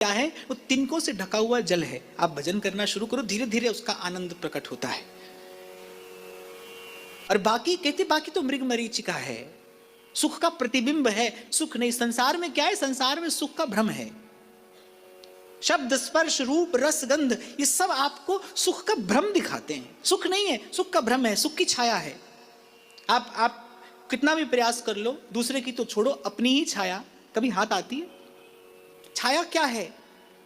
क्या है? वो तिनकों से ढका हुआ जल है। आप भजन करना शुरू करो, धीरे धीरे उसका आनंद प्रकट होता है। और बाकी कहते बाकी तो मृग मरीचिका है, सुख का प्रतिबिंब है, सुख नहीं। संसार में क्या है? संसार में सुख का भ्रम है। शब्द स्पर्श रूप रस गंध ये सब आपको सुख का भ्रम दिखाते हैं। सुख नहीं है, सुख का भ्रम है, सुख की छाया है। आप कितना भी प्रयास कर लो, दूसरे की तो छोड़ो, अपनी ही छाया कभी हाथ आती है? छाया क्या है?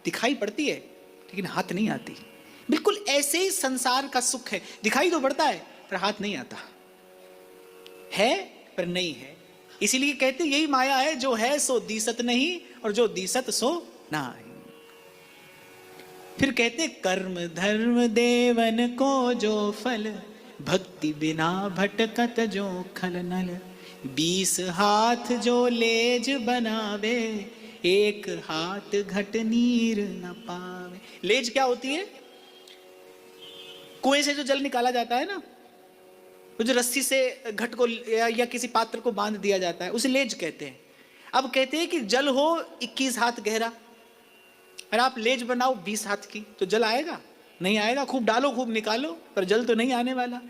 दिखाई पड़ती है लेकिन हाथ नहीं आती। बिल्कुल ऐसे ही संसार का सुख है, दिखाई तो पड़ता है पर हाथ नहीं आता है, पर नहीं है। इसीलिए कहते यही माया है, जो है सो दीसत नहीं और जो दीसत सो नहीं। फिर कहते कर्म धर्म देवन को जो फल, भक्ति बिना भटकत जो खल नल। 20 हाथ जो लेज बनावे, एक हाथ घट नीर न पावे। लेज क्या होती है? कुएं से जो जल निकाला जाता है ना, वो जो रस्सी से घट को या किसी पात्र को बांध दिया जाता है, उसे लेज कहते हैं। अब कहते हैं कि जल हो 21 हाथ गहरा, और आप लेज बनाओ 20 हाथ की, तो जल आएगा? नहीं आएगा। खूब डालो खूब निकालो, पर जल तो नहीं आने वाला।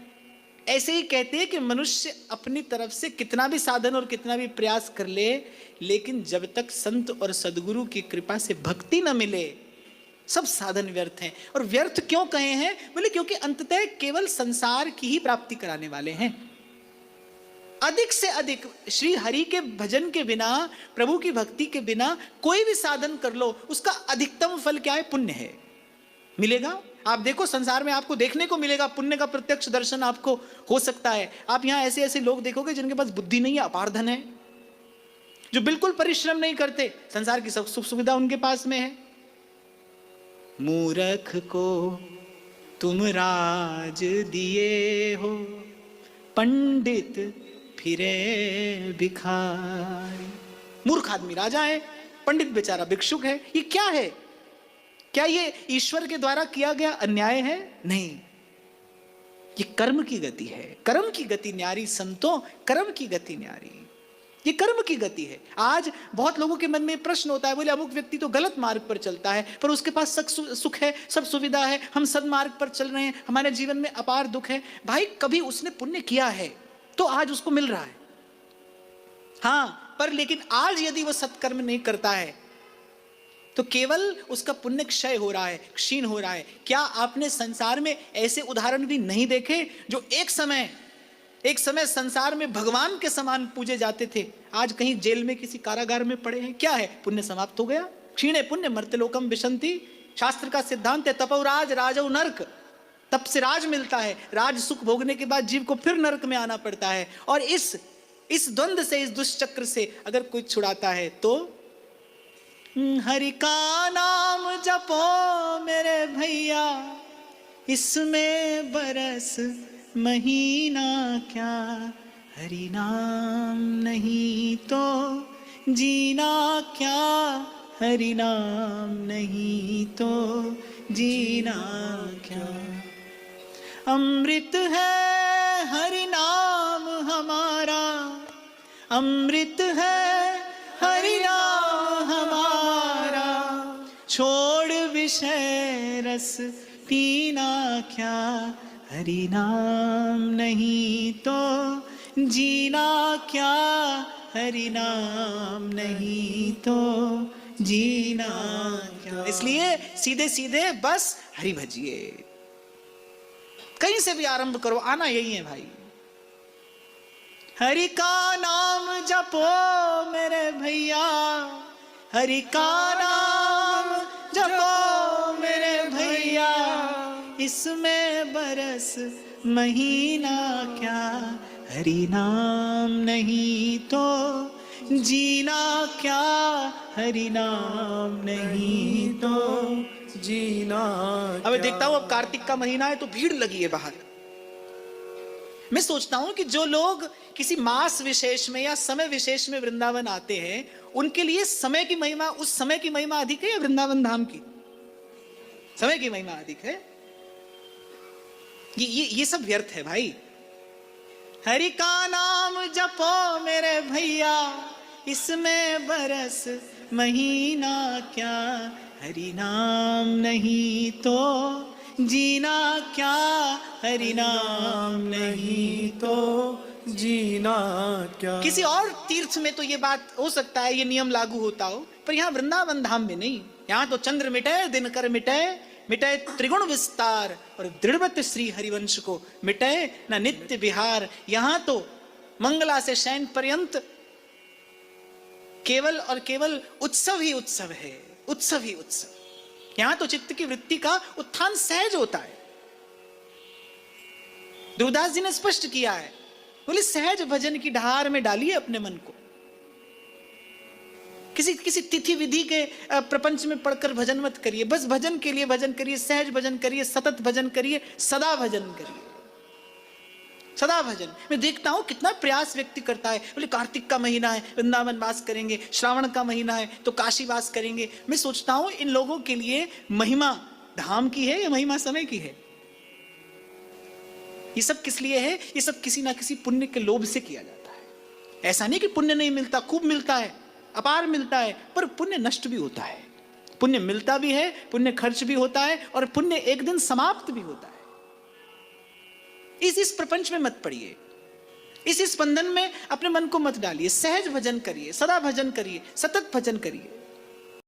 ऐसे ही कहते हैं कि मनुष्य अपनी तरफ से कितना भी साधन और कितना भी प्रयास कर ले, लेकिन जब तक संत और सदगुरु की कृपा से भक्ति न मिले, सब साधन व्यर्थ हैं। और व्यर्थ क्यों कहे हैं? बोले क्योंकि अंततः केवल संसार की ही प्राप्ति कराने वाले हैं। अधिक से अधिक श्री हरि के भजन के बिना, प्रभु की भक्ति के बिना कोई भी साधन कर लो, उसका अधिकतम फल क्या है? पुण्य है। मिलेगा। आप देखो संसार में आपको देखने को मिलेगा, पुण्य का प्रत्यक्ष दर्शन आपको हो सकता है। आप यहां ऐसे ऐसे लोग देखोगे जिनके पास बुद्धि नहीं है, अपार धन है, जो बिल्कुल परिश्रम नहीं करते, संसार की सब सुख सुविधा उनके पास में है। मूर्ख को तुम राज दिए हो, पंडित फिरे भिखारी। मूर्ख आदमी राजा है, पंडित बेचारा भिक्षुक है। ये क्या है? क्या ये ईश्वर के द्वारा किया गया अन्याय है? नहीं, ये कर्म की गति है। कर्म की गति न्यारी संतों, कर्म की गति न्यारी, ये कर्म की गति है। आज बहुत लोगों के मन में प्रश्न होता है, बोले अमुक व्यक्ति तो गलत मार्ग पर चलता है, पर उसके पास सुख है, सब सुविधा है, हम सन्मार्ग पर चल रहे हैं, हमारे जीवन में अपार दुख है। भाई कभी उसने पुण्य किया है तो आज उसको मिल रहा है। हाँ, पर लेकिन आज यदि वो सत्कर्म नहीं करता है तो केवल उसका पुण्य क्षय हो रहा है, क्षीण हो रहा है। क्या आपने संसार में ऐसे उदाहरण भी नहीं देखे जो एक समय संसार में भगवान के समान पूजे जाते थे, आज कहीं जेल में किसी कारागार में पड़े हैं? क्या है? पुण्य समाप्त हो गया। क्षीणे पुण्य मर्त्यलोकम विशंति। शास्त्र का सिद्धांत है तपोराज राजौ नरक। तप से राज मिलता है, राज सुख भोगने के बाद जीव को फिर नरक में आना पड़ता है। और इस द्वंद्व से, इस दुष्चक्र से अगर कोई छुड़ाता है तो हरि का नाम जपो मेरे भैया, इसमें बरस महीना क्या। हरि नाम नहीं तो जीना क्या, हरि नाम नहीं तो जीना क्या। अमृत है हरि नाम हमारा, अमृत है हरि नाम हमारा। छोड़ विषय रस पीना क्या, हरि नाम नहीं तो जीना क्या, हरि नाम नहीं तो जीना क्या। इसलिए सीधे सीधे बस हरि भजिए, कहीं से भी आरंभ करो, आना यही है भाई। हरि का नाम जपो मेरे भैया, हरि का नाम जपो मेरे भैया, इसमें बरस महीना क्या, हरि नाम नहीं तो जीना क्या, हरि नाम नहीं तो जीना। अब देखता हूं अब कार्तिक का महीना है तो भीड़ लगी है बाहर। मैं सोचता हूं कि जो लोग किसी मास विशेष में या समय विशेष में वृंदावन आते हैं, उनके लिए समय की महिमा, उस समय की महिमा अधिक है या वृंदावन धाम की? समय की महिमा अधिक है। ये सब व्यर्थ है भाई। हरि का नाम जपो मेरे भैया, इसमें बरस महीना क्या, हरि नाम नहीं तो जीना क्या, हरि नाम नहीं तो जीना क्या। किसी और तीर्थ में तो ये बात हो सकता है, ये नियम लागू होता हो, पर यहाँ वृंदावन धाम में नहीं। यहाँ तो चंद्र मिटे दिनकर मिटे, मिटे त्रिगुण विस्तार, और दृढ़वत श्री हरिवंश को मिटे न नित्य विहार। यहाँ तो मंगला से शयन पर्यंत केवल और केवल उत्सव ही उत्सव है, उत्सव ही उत्सव। यहां तो चित्त की वृत्ति का उत्थान सहज होता है। देवदास जी ने स्पष्ट किया है, बोले सहज भजन की ढार में डालिए अपने मन को। किसी तिथि विधि के प्रपंच में पढ़कर भजन मत करिए, बस भजन के लिए भजन करिए, सहज भजन करिए, सतत भजन करिए, सदा भजन करिए, सदा भजन। मैं देखता हूं कितना प्रयास व्यक्ति करता है, बोले कार्तिक का महीना है वृंदावन वास करेंगे, श्रावण का महीना है तो काशी वास करेंगे। मैं सोचता हूं इन लोगों के लिए महिमा धाम की है या महिमा समय की है? ये सब किस लिए है? ये सब किसी ना किसी पुण्य के लोभ से किया जाता है। ऐसा नहीं कि पुण्य नहीं मिलता, खूब मिलता है, अपार मिलता है, पर पुण्य नष्ट भी होता है। पुण्य मिलता भी है, पुण्य खर्च भी होता है, और पुण्य एक दिन समाप्त भी होता है। इस प्रपंच में मत पड़िए, इस स्पंदन में अपने मन को मत डालिए। सहज भजन करिए, सदा भजन करिए, सतत भजन करिए।